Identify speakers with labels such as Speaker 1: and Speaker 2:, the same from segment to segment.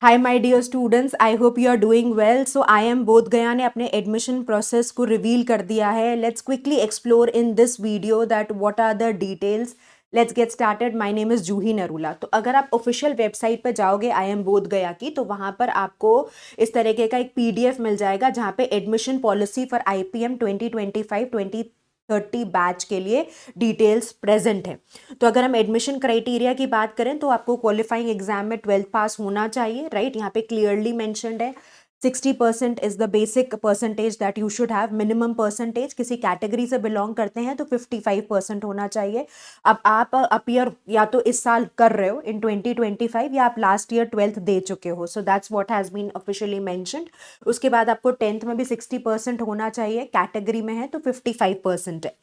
Speaker 1: Hi my dear students, I hope you are doing well. So I am Bodh Gaya ने अपने admission process को reveal कर दिया है। Let's quickly explore in this video that what are the details. Let's get started. My name is Juhi Narula. तो अगर आप official website पर जाओगे आई एम बोध गया की, तो वहाँ पर आपको इस तरीके का एक पीडीएफ मिल जाएगा जहाँ पे admission policy for IPM 2025-2030 batch के लिए डिटेल्स प्रेजेंट है। तो अगर हम एडमिशन क्राइटेरिया की बात करें तो आपको क्वालिफाइंग एग्जाम में 12th पास होना चाहिए, राइट। यहाँ पे क्लियरली मेंशन्ड है 60% is the basic percentage that you should have. Minimum percentage, किसी कैटेगरी से बिलोंग करते हैं तो 55% होना चाहिए। अब आप अपीयर या तो इस साल कर रहे हो इन 2025, या आप लास्ट ईयर 12th दे चुके हो, so that's what has been officially mentioned. उसके बाद आपको 10th में भी 60% होना चाहिए, कैटेगरी में है तो 55% है।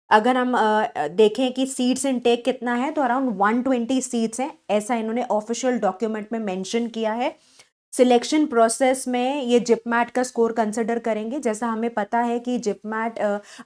Speaker 1: अगर हम देखें कि सीट्स इनटेक कितना है, तो अराउंड 120 सीट्स हैं, ऐसा इन्होंने ऑफिशियल डॉक्यूमेंट में मेंशन किया है। सिलेक्शन प्रोसेस में ये जिपमैट का स्कोर कंसिडर करेंगे। जैसा हमें पता है कि जिपमैट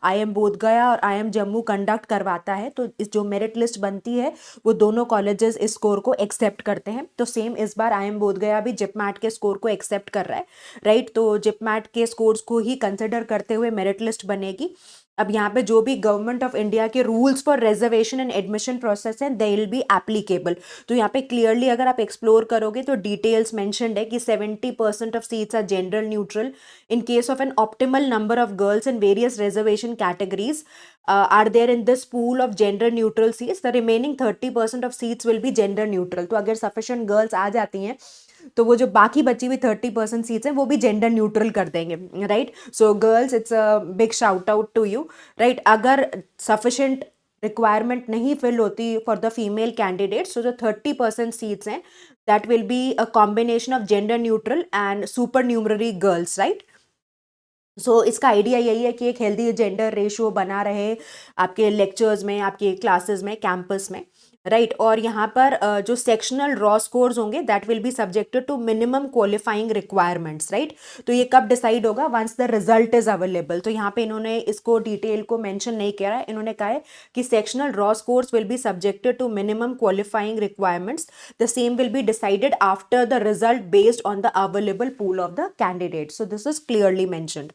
Speaker 1: आईएम बोध गया और आईएम जम्मू कंडक्ट करवाता है, तो इस जो मेरिट लिस्ट बनती है वो दोनों कॉलेजेस इस स्कोर को एक्सेप्ट करते हैं। तो सेम इस बार आईएम बोध गया भी जिपमैट के स्कोर को एक्सेप्ट कर रहा है, राइट। तो जिपमैट के स्कोर्स को ही कंसिडर करते हुए मेरिट लिस्ट बनेगी। अब यहाँ पे जो भी गवर्नमेंट ऑफ इंडिया के rules for reservation and admission process हैं दे विल बी एप्लीकेबल। तो यहाँ पे क्लियरली अगर आप एक्सप्लोर करोगे तो डिटेल्स मेंशन्ड है कि 70% of seats are gender neutral in case of an optimal number of girls in various reservation categories are there in this pool of gender neutral seats, the remaining 30% of seats will be gender neutral. तो अगर sufficient girls आ जाती हैं तो वो जो बाकी बची हुई 30% सीट्स हैं वो भी जेंडर न्यूट्रल कर देंगे, right. So girls, it's a big shout out to you, right. अगर सफिशिएंट रिक्वायरमेंट नहीं फिल होती for the female candidate, so जो 30% सीट्स हैं that will be a combination of gender neutral and supernumerary girls, right. So इसका idea यही है कि एक हेल्दी जेंडर रेशियो बना रहे आपके लेक्चर्स में, आपके क्लासेस में, कैंपस में, राइट। और यहाँ पर जो सेक्शनल रॉ स्कोर्स होंगे that will be subjected to minimum qualifying requirements, right. तो ये कब डिसाइड होगा? Once the result is available. तो यहाँ पे इन्होंने इसको डिटेल को मेंशन नहीं किया है, इन्होंने कहा है कि sectional raw scores will be subjected to minimum qualifying requirements, the same will be decided after the result based on the available pool of the candidate. So this is clearly mentioned.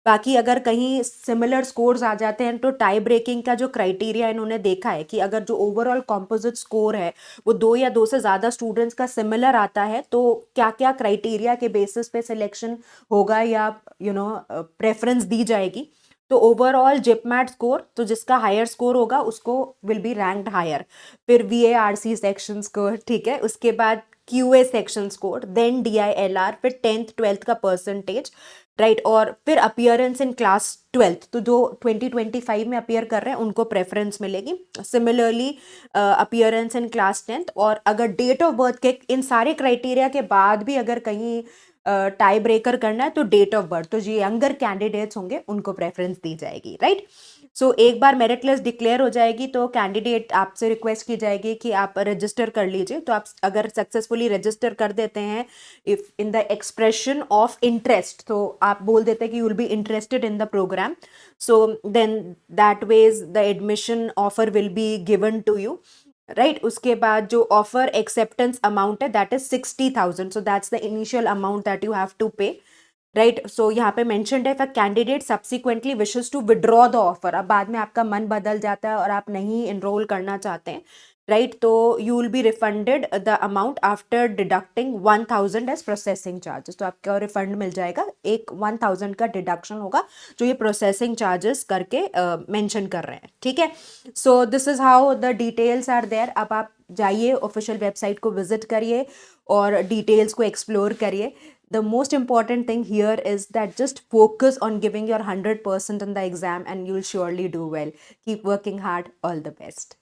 Speaker 1: बाकी अगर कहीं similar scores आ जाते हैं तो tie breaking का जो criteria इन्होंने देखा है कि अगर जो ओवरऑल कॉम्पोजिट स्कोर है वो 2 या 2 से ज़्यादा स्टूडेंट्स का सिमिलर आता है, तो क्या क्या क्राइटेरिया के बेसिस पे सिलेक्शन होगा या प्रेफरेंस दी जाएगी। तो ओवरऑल जिपमैट स्कोर, तो जिसका हायर स्कोर होगा उसको विल बी रैंक्ड हायर। फिर वीएआरसी सेक्शन स्कोर, ठीक है। उसके बाद QA section score, then DILR, फिर 10th 12th का परसेंटेज, राइट। और फिर अपियरेंस इन क्लास 12th, तो जो 2025 में अपियर कर रहे हैं उनको प्रेफरेंस मिलेगी। Similarly appearance in class 10th, और अगर डेट ऑफ बर्थ के इन सारे क्राइटेरिया के बाद भी अगर कहीं टाई ब्रेकर करना है तो डेट ऑफ बर्थ, तो जो यंगर कैंडिडेट्स होंगे उनको प्रेफरेंस दी जाएगी, राइट। सो एक बार मेरिट लिस्ट डिक्लेयर हो जाएगी तो कैंडिडेट आपसे रिक्वेस्ट की जाएगी कि आप रजिस्टर कर लीजिए। तो आप अगर सक्सेसफुली रजिस्टर कर देते हैं if in the expression of interest, तो आप बोल देते हैं कि you will be interested in the programme, so then that ways the admission offer will be given to you, right. उसके बाद जो ऑफर एक्सेप्टेंस अमाउंट है that is 60,000, so that's the initial amount that you have to pay, right. सो यहाँ पे mentioned है, if candidate subsequently wishes to withdraw the offer, अब बाद में आपका मन बदल जाता है और आप नहीं इनरोल करना चाहते हैं, राइट, तो you will be refunded the amount after deducting 1,000 as processing charges. तो आपका रिफंड मिल जाएगा, एक 1,000 का डिडक्शन होगा जो ये प्रोसेसिंग चार्जेस करके मेंशन कर रहे हैं, ठीक है। So this is how the details are there. अब आप जाइए ऑफिशियल वेबसाइट को विजिट करिए और डिटेल्स को एक्सप्लोर करिए। The most important thing here is that just focus on giving your 100% in the exam and you'll surely do well. Keep working hard. All the best.